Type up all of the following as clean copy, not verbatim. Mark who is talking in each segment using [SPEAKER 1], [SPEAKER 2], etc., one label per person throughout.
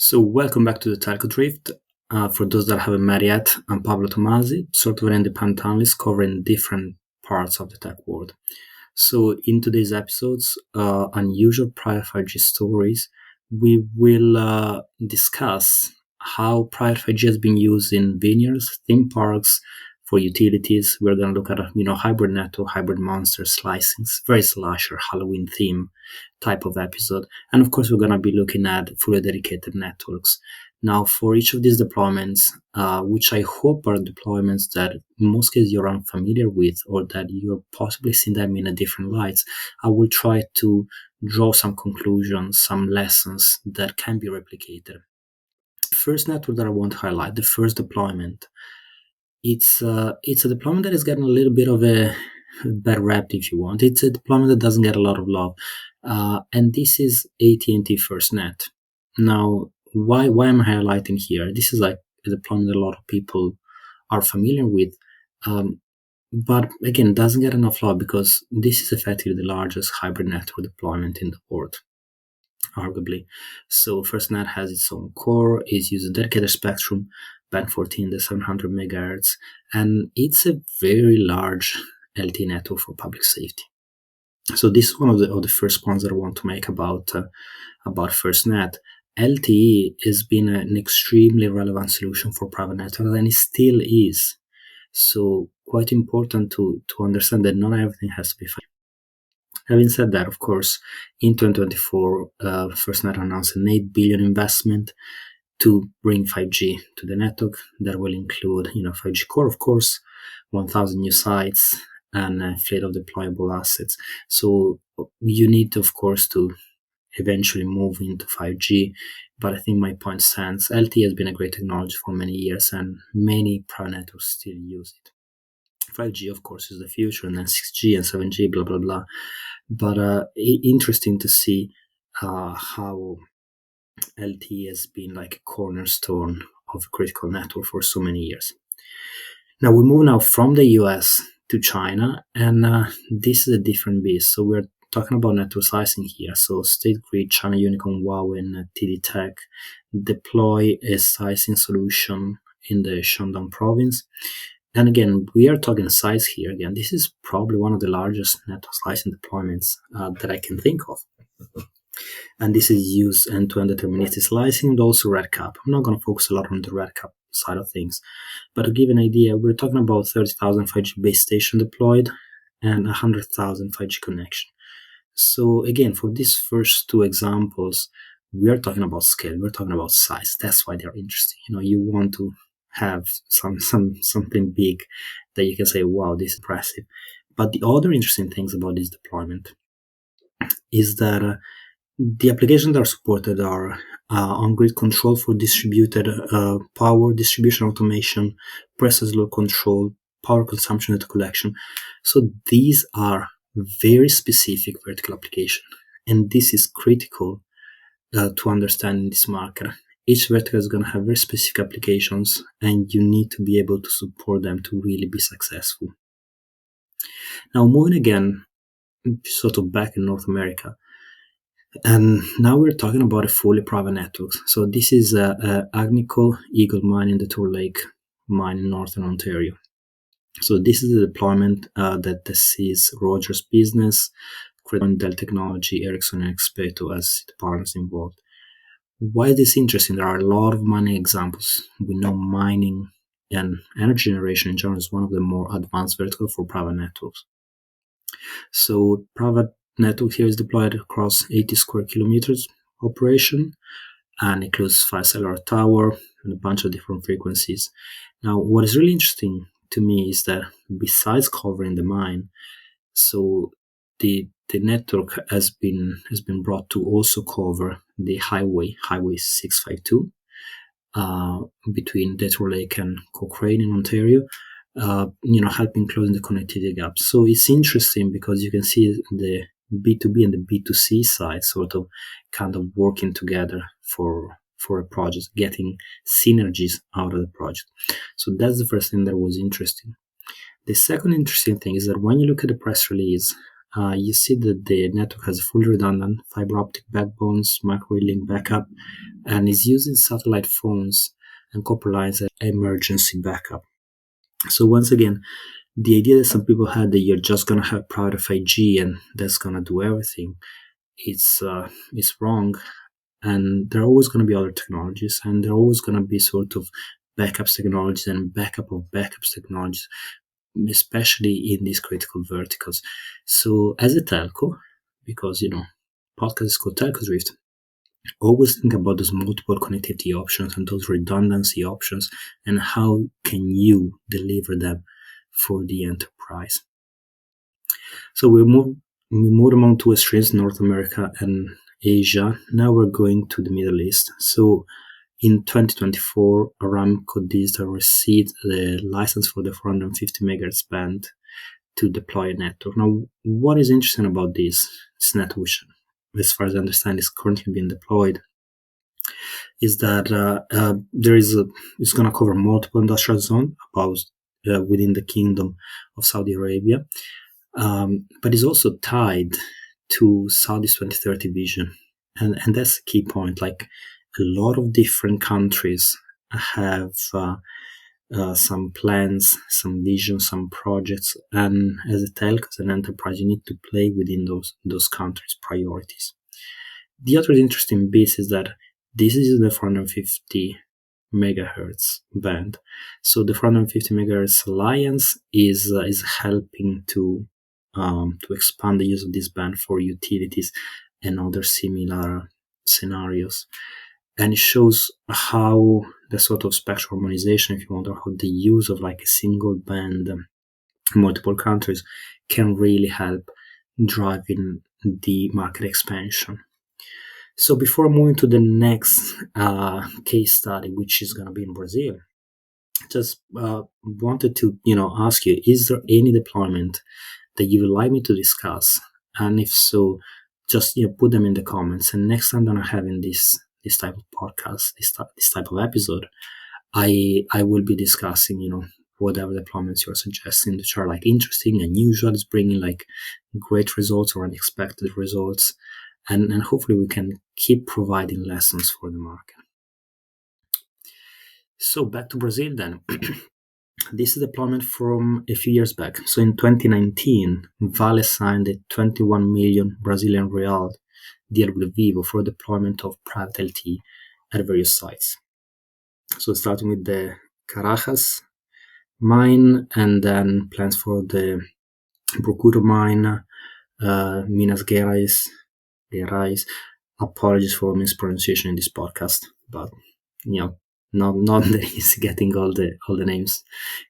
[SPEAKER 1] So, welcome back to the Telco Drift. For those that haven't met yet, I'm Pablo Tomasi, sort of an independent analyst covering different parts of the tech world. So, in today's episodes, unusual private 5G stories, we will discuss how private 5G has been used in vineyards, theme parks, for utilities. We're going to look at hybrid network, hybrid monster slicing, very slasher Halloween theme type of episode. And of course, we're going to be looking at fully dedicated networks. Now, for each of these deployments, which I hope are deployments that in most cases you're unfamiliar with or that you're possibly seeing them in a different lights, I will try to draw some conclusions, some lessons that can be replicated. First network that I want to highlight, the first deployment, it's a deployment that is getting a little bit of a bad rap, if you want. It's a deployment that doesn't get a lot of love, and this is AT&T FirstNet. Now, why am I highlighting here? This is like a deployment that a lot of people are familiar with, but again, doesn't get enough love because this is effectively the largest hybrid network deployment in the world, arguably. So FirstNet has its own core, it uses a dedicated spectrum, band 14, the 700 megahertz, and it's a very large LTE network for public safety. So this is one of the first points that I want to make about FirstNet. LTE has been an extremely relevant solution for private networks, and it still is. So quite important to understand that not everything has to be fine. Having said that, of course, in 2024, FirstNet announced an $8 billion investment to bring 5G to the network. That will include, 5G core, of course, 1,000 new sites, and a fleet of deployable assets. So you need, of course, to eventually move into 5G. But I think my point stands. LTE has been a great technology for many years, and many private networks still use it. 5G, of course, is the future, and then 6G and 7G, blah, blah, blah. But interesting to see how LTE has been like a cornerstone of a critical network for so many years. Now we move now from the US to China, and this is a different beast. So we're talking about network slicing here. So State Grid, China Unicom, Huawei, and TD Tech deploy a slicing solution in the Shandong province. And again, we are talking size here. Again, this is probably one of the largest network slicing deployments that I can think of. And this is used end-to-end deterministic slicing and also RedCap. I'm not going to focus a lot on the RedCap side of things. But to give an idea, we're talking about 30,000 5G base stations deployed and 100,000 5G connection. So again, for these first two examples, we are talking about scale. We're talking about size. That's why they're interesting. You want to have something big that you can say, wow, this is impressive. But the other interesting things about this deployment is that the applications that are supported are on-grid control for distributed power, distribution automation, process load control, power consumption data collection. So these are very specific vertical application, and this is critical to understand in this market. Each vertical is going to have very specific applications, and you need to be able to support them to really be successful. Now, moving again, sort of back in North America, and now we're talking about a fully private network. So this is Agnico Eagle Mine in the Turtle Lake mine in Northern Ontario. So this is the deployment that sees Rogers Business, Dell Technology, Ericsson, and Expeto as the partners involved. Why is this interesting? There are a lot of mining examples. We know mining and energy generation in general is one of the more advanced verticals for private networks. So private network here is deployed across 80 square kilometers operation and includes 5 cellular tower and a bunch of different frequencies. Now, what is really interesting to me is that besides covering the mine, so the network has been brought to also cover the highway 652 between Turtle Lake and Cochrane in Ontario, helping closing the connectivity gap. So it's interesting because you can see the B2B and the B2C side sort of kind of working together for a project, getting synergies out of the project. So that's the first thing that was interesting. The second interesting thing is that when you look at the press release, you see that the network has fully redundant fiber optic backbones, micro-link backup, and is using satellite phones and copper lines as emergency backup. So once again, the idea that some people had that you're just gonna have private 5G and that's gonna do everything, it's wrong. And there are always going to be other technologies, and there are always going to be sort of backups technologies and backup of backups technologies, especially in these critical verticals. So as a telco, because podcast is called Telco Drift, always think about those multiple connectivity options and those redundancy options, and how can you deliver them for the enterprise. So we moved among two extremes, North America and Asia. Now we're going to the Middle East. So in 2024, Aramco Digital received the license for the 450 megahertz band to deploy a network. Now, what is interesting about this network, which, as far as I understand, is currently being deployed, is that it's going to cover multiple industrial zones within the Kingdom of Saudi Arabia, but is also tied to Saudi's 2030 vision. And that's a key point. Like, a lot of different countries have some plans, some visions, some projects, and as a telco, as an enterprise, you need to play within those countries' priorities. The other interesting bit is that this is the 450 megahertz band. So the 450 megahertz alliance is helping to expand the use of this band for utilities and other similar scenarios. And it shows how the sort of spectral harmonization, if you want, or how the use of like a single band in multiple countries can really help driving the market expansion. So before moving to the next case study, which is going to be in Brazil, just wanted to ask you, is there any deployment that you would like me to discuss? And if so, just put them in the comments. And next time that I'm having this type of podcast, this type of episode, I will be discussing whatever deployments you're suggesting, which are like interesting, unusual, it's bringing like great results or unexpected results, and hopefully we can keep providing lessons for the market. So back to Brazil then. This is a deployment from a few years back. So in 2019, Vale signed a 21 million Brazilian real deal with Vivo for deployment of private LTE at various sites. So starting with the Carajas mine, and then plans for the Procuro mine, Minas Gerais. Apologies for mispronunciation in this podcast, but not that easy getting all the names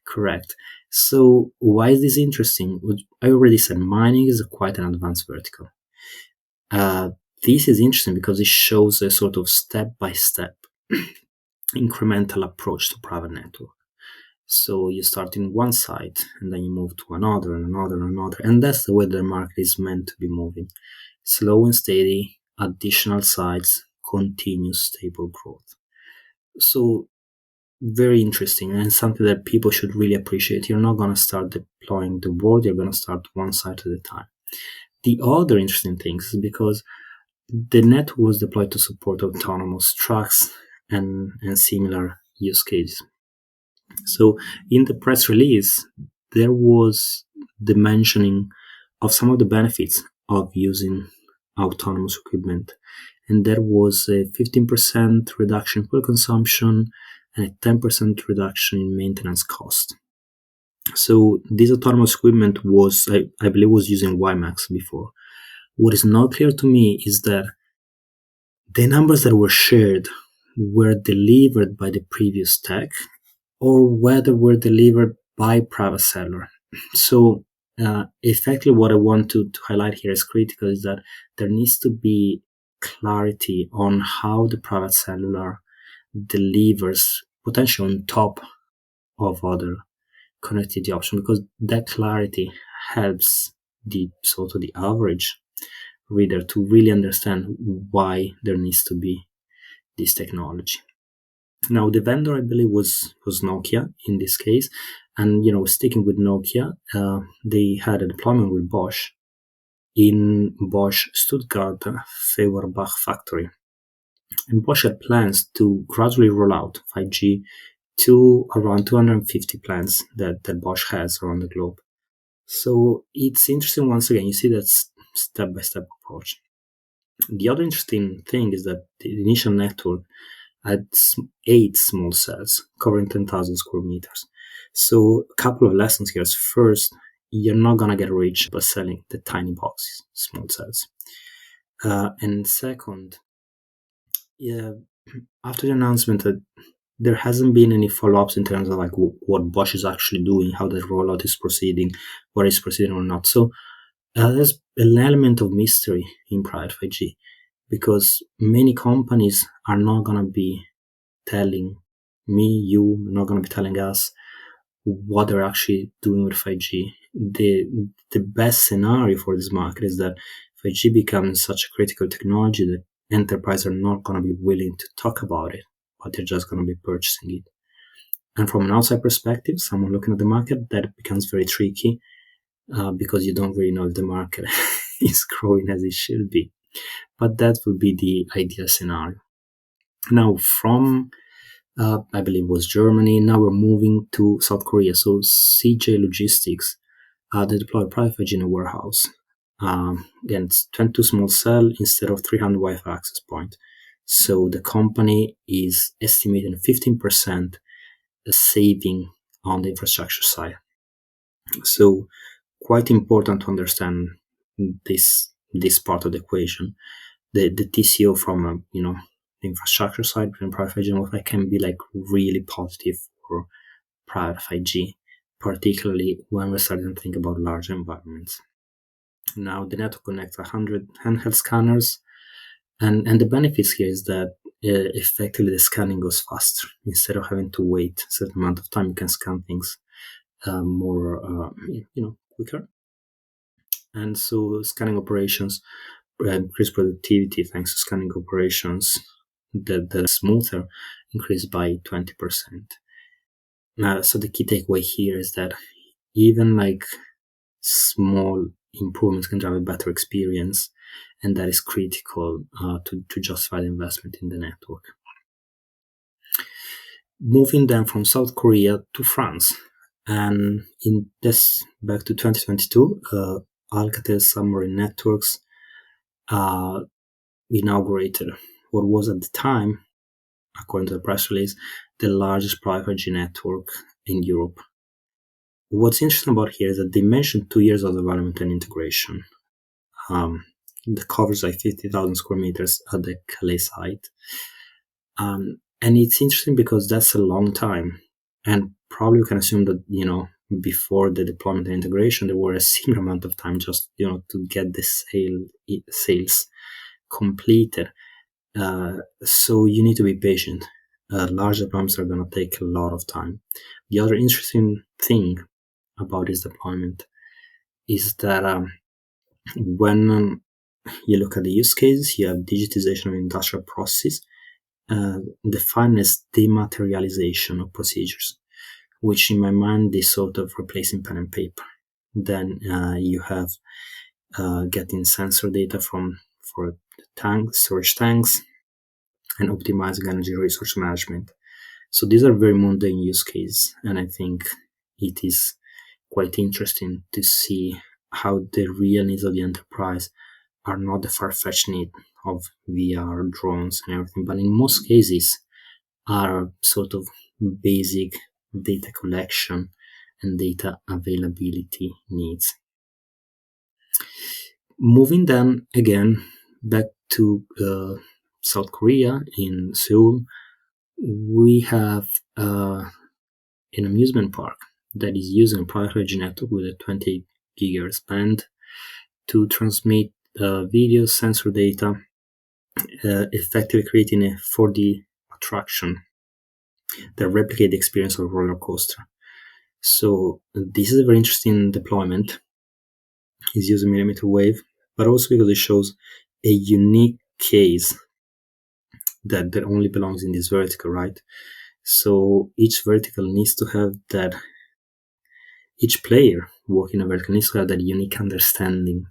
[SPEAKER 1] correct. So why is this interesting? I already said mining is quite an advanced vertical. This is interesting because it shows a sort of step-by-step incremental approach to private network. So you start in one site and then you move to another and another and another, and that's the way the market is meant to be moving. Slow and steady, additional sites, continuous stable growth. So very interesting, and something that people should really appreciate. You're not going to start deploying the world, you're going to start one site at a time. The other interesting thing is because the network was deployed to support autonomous trucks and similar use cases. So in the press release, there was the mentioning of some of the benefits of using autonomous equipment. And there was a 15% reduction in fuel consumption and a 10% reduction in maintenance cost. So this autonomous equipment was, I believe, was using WiMAX before. What is not clear to me is that the numbers that were shared were delivered by the previous tech or whether were delivered by private cellular. So effectively what I want to highlight here as critical is that there needs to be clarity on how the private cellular delivers potentially on top of other connectivity options, because that clarity helps the average reader to really understand why there needs to be this technology. Now, the vendor, I believe, was Nokia in this case. And, sticking with Nokia, they had a deployment with Bosch. in Bosch Stuttgart Feuerbach factory. And Bosch had plans to gradually roll out 5G to around 250 plants that Bosch has around the globe. So it's interesting, once again, you see that step-by-step approach. The other interesting thing is that the initial network had 8 small cells covering 10,000 square meters. So a couple of lessons here. First, you're not going to get rich by selling the tiny boxes, small cells. And second, yeah, after the announcement that there hasn't been any follow-ups in terms of like what Bosch is actually doing, how the rollout is proceeding, what is proceeding or not. So there's an element of mystery in private 5G because many companies are not going to be telling me, you, not going to be telling us what they're actually doing with 5G. The best scenario for this market is that 5G becomes such a critical technology that enterprises are not going to be willing to talk about it, but they're just going to be purchasing it. And from an outside perspective, someone looking at the market, that becomes very tricky because you don't really know if the market is growing as it should be. But that would be the ideal scenario. Now, from I believe it was Germany. Now we're moving to South Korea. So CJ Logistics, they deployed private 5G in a warehouse. Again, it's 22 small cell instead of 300 Wi-Fi access point. So the company is estimating a 15% saving on the infrastructure side. So quite important to understand this part of the equation. The TCO from the infrastructure side between private 5G and Wi-Fi can be like really positive for private 5G, particularly when we're starting to think about large environments. Now the network connects 100 handheld scanners, and the benefits here is that effectively the scanning goes faster. Instead of having to wait a certain amount of time, you can scan things more quicker. And so scanning operations increase productivity thanks to scanning operations that are smoother, increased by 20%. So the key takeaway here is that even like small improvements can drive a better experience, and that is critical to justify the investment in the network. Moving then from South Korea to France, and in this back to 2022, Alcatel Submarine Networks inaugurated what was at the time, according to the press release, the largest private 5G network in Europe. What's interesting about here is that they mentioned 2 years of development and integration. The covers like 50,000 square meters at the Calais site. And it's interesting because that's a long time. And probably we can assume that, before the deployment and integration, there were a similar amount of time just, to get the sales completed. So you need to be patient. Large deployments are going to take a lot of time. The other interesting thing about this deployment is that when you look at the use cases, you have digitization of industrial processes, defined as dematerialization of procedures, which in my mind is sort of replacing pen and paper. Then you have getting sensor data for storage tanks, and optimizing energy resource management. So these are very mundane use cases, and I think it is quite interesting to see how the real needs of the enterprise are not the far-fetched need of VR, drones, and everything, but in most cases are sort of basic data collection and data availability needs. Moving then again back to South Korea in Seoul, we have an amusement park that is using a private 5G network with a 28 gigahertz band to transmit video sensor data, effectively creating a 4D attraction that replicate the experience of a roller coaster. So this is a very interesting deployment. It's using millimeter wave, but also because it shows a unique case that only belongs in this vertical, right? So each vertical needs to have that, each player working a vertical needs to have that unique understanding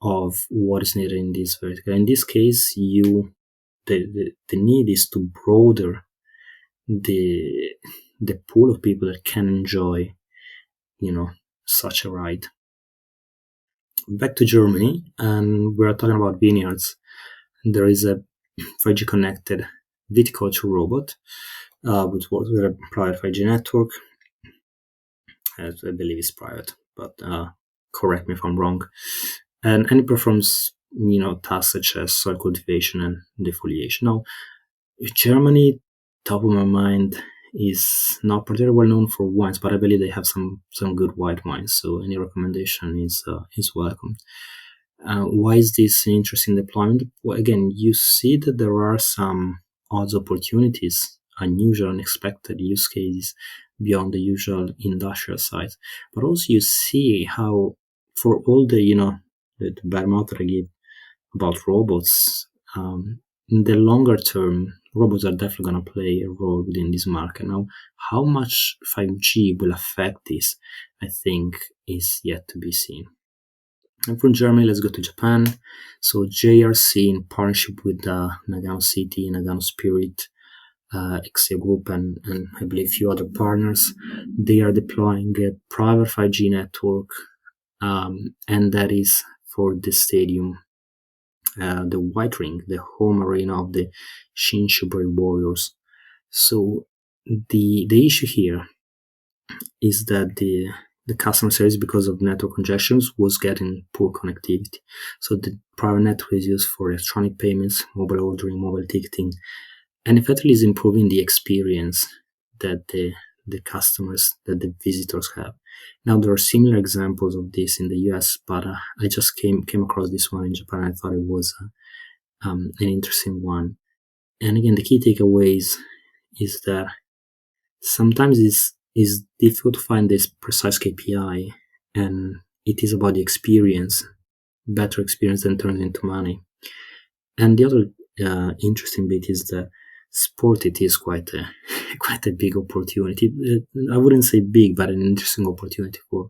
[SPEAKER 1] of what is needed in this vertical. In this case, the need is to broaden the pool of people that can enjoy, such a ride. Back to Germany, and we're talking about vineyards. There is a 5G connected viticulture robot, which works with a private 5G network. I believe it's private, but correct me if I'm wrong. And it performs, tasks such as soil cultivation and defoliation. Now, Germany, top of my mind, is not particularly well known for wines, but I believe they have some good white wines. So any recommendation is welcome. Why is this an interesting deployment? Well, again, you see that there are some odds opportunities, unusual, unexpected use cases beyond the usual industrial side. But also you see how, for all the bad mouth that I give about robots, in the longer term, robots are definitely going to play a role within this market. Now, how much 5G will affect this, I think, is yet to be seen. And from Germany, let's go to Japan. So JRC, in partnership with Nagano City, Nagano Spirit, Exia Group, and I believe a few other partners, they are deploying a private 5G network, and that is for the stadium, the White Ring, the home arena of the Shinshubari Warriors. So the issue here is that the customer service, because of network congestions, was getting poor connectivity. So the private network is used for electronic payments, mobile ordering, mobile ticketing, and effectively is improving the experience that the customers, that the visitors have. Now, there are similar examples of this in the US, but I just came across this one in Japan. I thought it was an interesting one. And again, the key takeaways is that sometimes it's difficult to find this precise KPI, and it is about the experience, better experience than turns into money. And the other interesting bit is that sport, it is quite a big opportunity. I wouldn't say big, but an interesting opportunity for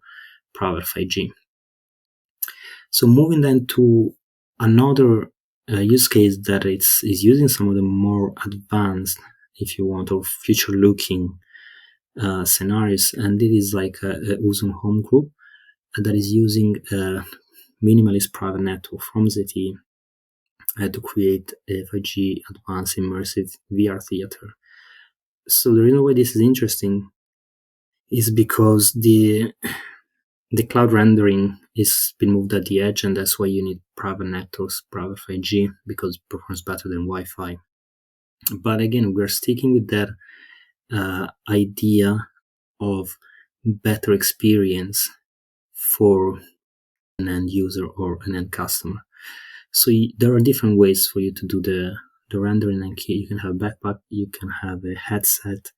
[SPEAKER 1] private 5G. So moving then to another use case that is using some of the more advanced, if you want, or future-looking scenarios, and it is like a Uzun Home Group that is using a minimalist private network from ZTE to create a 5G advanced immersive VR theater. So the reason why this is interesting is because the cloud rendering is been moved at the edge, and that's why you need private networks, private 5G, because it performs better than Wi-Fi. But again, we're sticking with that idea of better experience for an end user or an end customer. So there are different ways for you to do the rendering, and you can have a backpack, you can have a headset,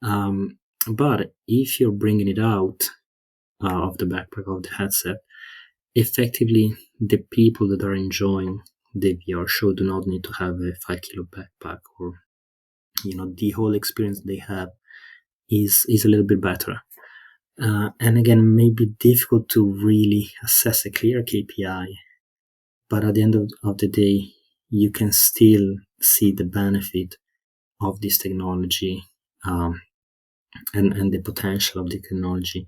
[SPEAKER 1] but if you're bringing it out of the backpack, of the headset, effectively the people that are enjoying the VR show do not need to have a 5-kilo backpack, or the whole experience they have is a little bit better. And again, maybe difficult to really assess a clear KPI, but at the end of the day, you can still see the benefit of this technology, and the potential of the technology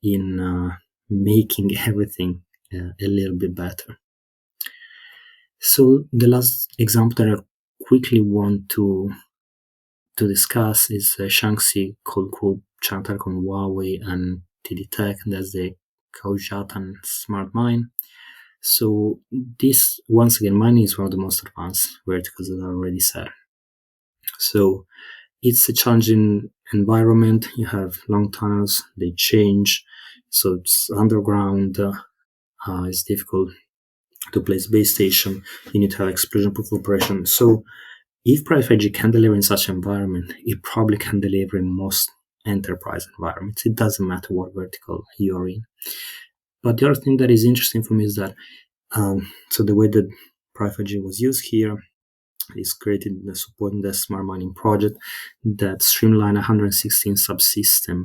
[SPEAKER 1] in making everything a little bit better. So the last example that I quickly want to discuss is Shaanxi Coal Group, China Telecom, Huawei, and TD Tech. That's the Kaohsiung Smart Mine. So this, once again, mining is one of the most advanced verticals that I already said. So it's a challenging environment. You have long tunnels, they change. So it's underground. It's difficult to place base station. You need to have explosion-proof operation. So if private 5G can deliver in such an environment, it probably can deliver in most enterprise environments. It doesn't matter what vertical you're in. But the other thing that is interesting for me is that, so the way that private 5G was used here is created supporting the smart mining project that streamlined 116 subsystems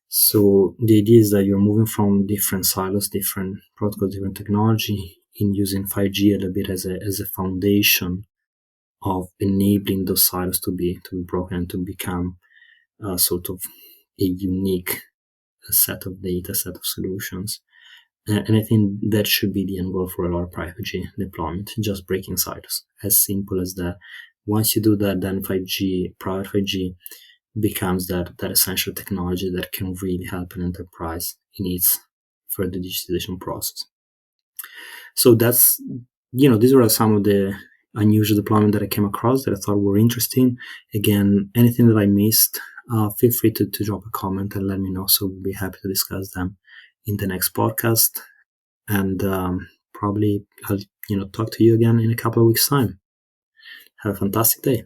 [SPEAKER 1] So the idea is that you're moving from different silos, different protocols, different technology, in using 5G a little bit as a foundation of enabling those silos to be broken and to become sort of a unique set of data, set of solutions. And I think that should be the end goal for a lot of 5G deployment, just breaking silos. As simple as that. Once you do that, then 5G, private 5G, becomes that essential technology that can really help an enterprise in its further digitization process. So that's, these were some of the unusual deployment that I came across that I thought were interesting. Again, anything that I missed, feel free to drop a comment and let me know. So we'll be happy to discuss them in the next podcast. And probably I'll talk to you again in a couple of weeks' time. Have a fantastic day.